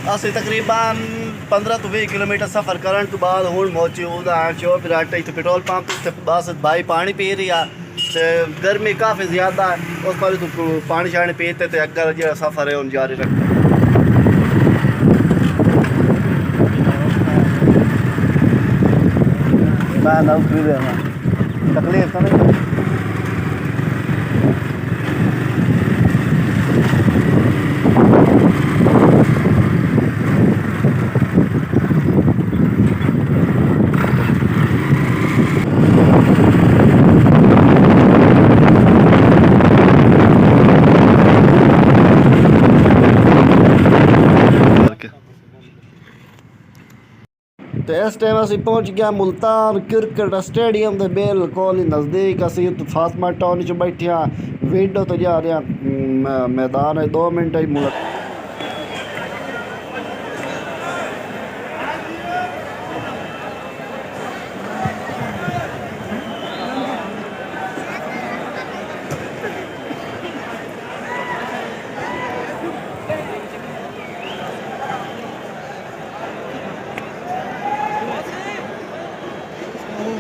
ਅਸੀਂ ਤਕਰੀਬਨ 15 ਤੋਂ 20 ਕਿਲੋਮੀਟਰ ਸਫ਼ਰ ਕਰਨ ਤੋਂ ਬਾਅਦ ਹੁਣ ਮੌਜੂਦ ਹਾਂ ਚੋਪਰਾਟਾ ਇੱਥੇ ਪੈਟਰੋਲ ਪੰਪ ਤੇ ਬਸ ਭਾਈ ਪਾਣੀ ਪੀ ਰਹੀ ਆ ਤੇ गर्मी काफ़ी ज़्यादा है उस पर तो पानी शानी पीते तो अगर जो सफ़र है उन जारी रखते मैं नौकरी देना तकलीफ तो नहीं तो इस टाइम असी पहुँच गया मुल्तान क्रिकेट स्टेडियम के बिल्कुल ही नज़दीक असी फातिमा टाउन च बैठे हाँ वीडियो तो जा रहे हैं मैदान है 2 मिनट ही मुल्क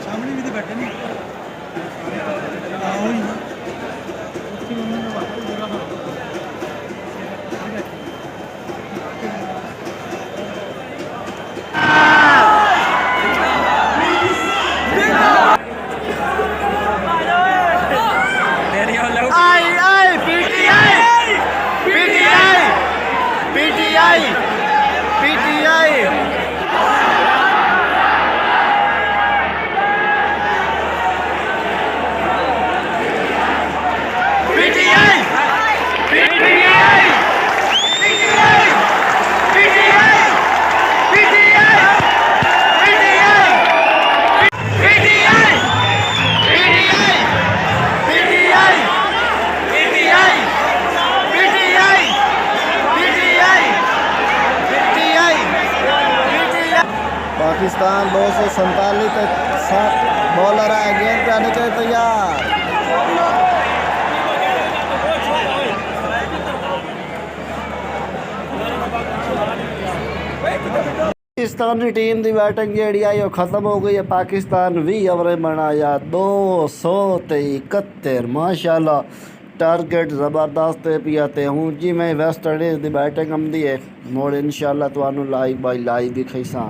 सामने भी तो बैठे नहीं पाकिस्तान 247 के साथ बॉलर है गेंद पे आने के लिए तैयार पाकिस्तानी टीम की बैटिंग जी आई खत्म हो गई है पाकिस्तान 20 ओवर बनाया 271 माशाल्लाह टारगेट ज़बरदस्त पिया ते हूँ जी मैं वेस्ट इंडीज़ की बैटिंग आँदी है मोड़ इंशाल्लाह तुहानू लाइव बाई लाइव दिखाई सा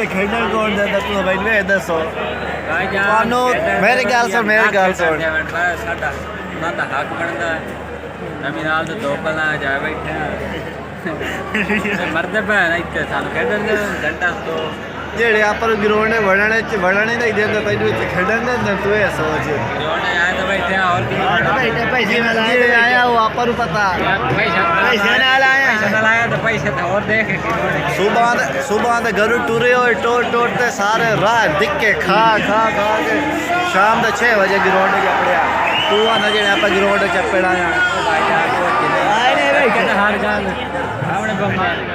खेलने कौन देता तू भाई मैं दसो मेरी गल सुन साडा उन्हां दा हक बनदा नवीं नाल ते 2 बल्लां जा बैठे मरदे भैन इत्थे सानू खेडण दे घंटा तो जेड़े आपर ग्राउंड में वड़ने नहीं देंगे तैनू इत्थे खेडण दे तू ये सोच ग्राउंड आए तो बैठे और की पैसे जेड़े आया वो आपर पता पैसे नाल लाया तो पैसे तो और देख सुबह ते घर टुरे होए टोट ते सारे राह दिक्के खा के शाम के 6 बजे ग्राउंड च पड़िया तू आना जेड़े आप ग्राउंड च पड़ा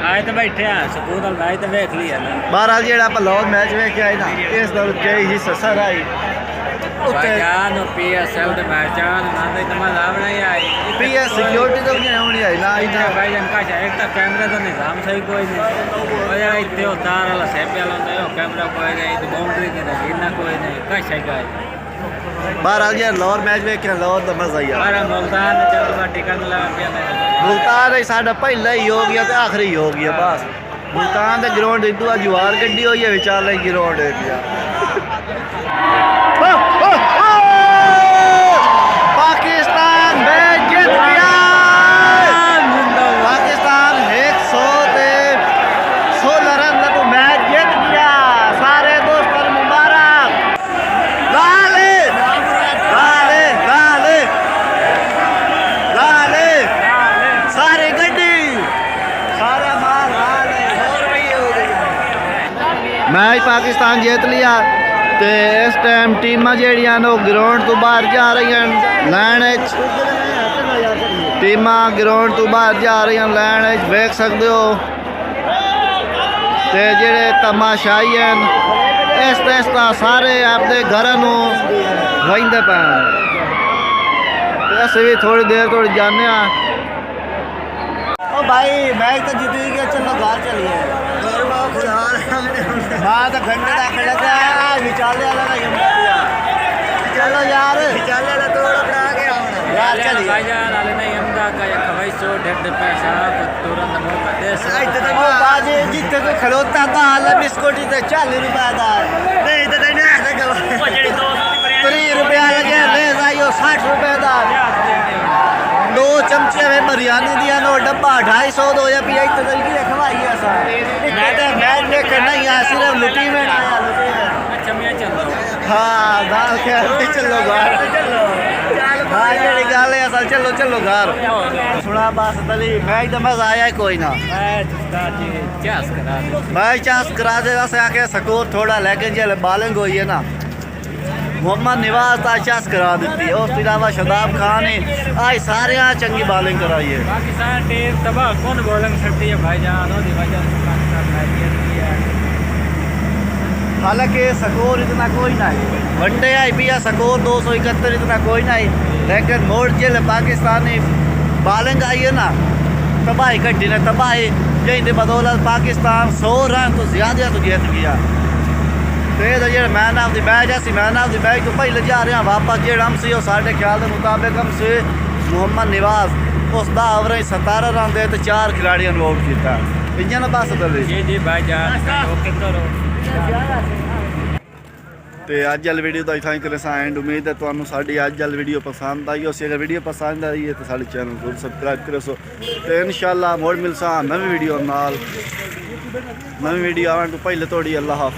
आए तो बैठे सकून मैच तो वेख लिया ना बहरहाल जेड़ा आप लाहौर मैच वेख के आए ना इस दल कई हिस्सा सर आई PSL ਦੇ ਮੈਚਾਂ ਨਾ ਤੇ ਮਜ਼ਾ ਆਉਣਾ ਹੀ ਆਈ PS ਸਿਕਿਉਰਿਟੀ ਤੋਂ ਨਹੀਂ ਆਉਣੀ ਆਈ ਨਾ इधर भाई जन का एक तो कैमरे का निजाम सही कोई नहीं और यार इतने तार वाला सेप वाला होता है कैमरा कोई नहीं तो बाउंड्री की गिरना कोई नहीं का सही का बहरहाल यार लाहौर मैच वेख के लाहौर का मजा ही आ मुल्तान चल मैं टिकट लगा पिया मुल्तान ही साडा पहला ही हो गया तो आखिरी हो गया बस मुल्तान का ग्राउंड इदू जवार गड्डी हुई है विचार ग्राउंड है पिया पाकिस्तान मैच जीत गया पाकिस्तान 116 रन तो मैच जीत गया सारे दोस्तों मुबारक लाले लाले लाले लाले सारे गड्डी मैच पाकिस्तान जीत लिया तो इस टाइम टीमां जेहड़ियां ने ग्राउंड तो बाहर जा रही हैं लैन टीमां ग्राउंड तो बाहर जा रही हैं लैन वेख सकते हो ते जेड़े तमाशाई हैं इस सारे अपने घरों वहींदे पे अस भी थोड़ी देर थोड़ी जाने ओ भाई मैच तो जीत गया चलो घर चलिए तो घंटे तक लगा विचाले वाला नहीं दिया चलो यार विचाले वाला थोड़ा बना के यार चलिए भाईजान आले नहीं हमदा का एक वैसो डेढ़ पेशाब तुरंत मौका दे ओ बाजी जितने तो खड़ोता था हाल बिस्कुट ही 40 रुपए दा नहीं तो नहीं ओ जेडी 3 रुपया लगे ले जाइयो 60 रुपए दा 2 चमचे में बिरयानी दिया नो डब्बा 250 दो या पिया इतना तरीके से खवाई है सर मैच देख नहीं आ सिर्फ लुटी में आया लुटी में अच्छा मैं चल रहा हूं हाँ दाल के चलो घर हाँ जेडी गल है असल चलो चलो घर सुना बस तली मैच तो मजा आया ही कोई ना मैच उस्ताद जी चास करा दे मैच चांस करा दे वैसे आके स्कोर थोड़ा लेकिन जो बॉलिंग हुई है ना मोहम्मद नवाज का चांस करा दी है उसके अलावा शदाब खान ने आज सारे चंगी बॉलिंग कराई है पाकिस्तान टीम तबाह कौन बॉलिंग करती है भाईजान ओदी वजह से पाकिस्तान मैच जीत गया हालांकि स्कोर इतना कोई ना है वनडे आई भी स्कोर 271 इतना कोई ना है लेकिन मोड़ जिले पाकिस्तान ने बॉलिंग आई है ना तबाही कट्टी ने तबाही जैसे बदौलत पाकिस्तान 100 रन तो ज़्यादा तो जीत गया तो जो मैन ऑफ द मैच है मैन ऑफ द मैच तो पहले जा रहे हैं वापस जो हम से साढ़े ख्याल के मुताबिक हम से मोहम्मद नवाज उस 10 ओवर 17 रन दे तो 4 खिलाड़ियों ने आउट किया इ'यां ना बस दे जी जी भाईजान ओके करो तो अज वाली वीडियो का इतना ही करें एंड उम्मीद है तुम्हें साड़ी अज वाली वीडियो पसंद आई हो अगर वीडियो पसंद आई है तो साढ़े चैनल को सबसक्राइब करो सो तो इंशाल्लाह मोड़ मिलसा नवी वीडियो नाल नवी वीडियो आने तो पहले थोड़ी अल्लाह हाफ़िज़।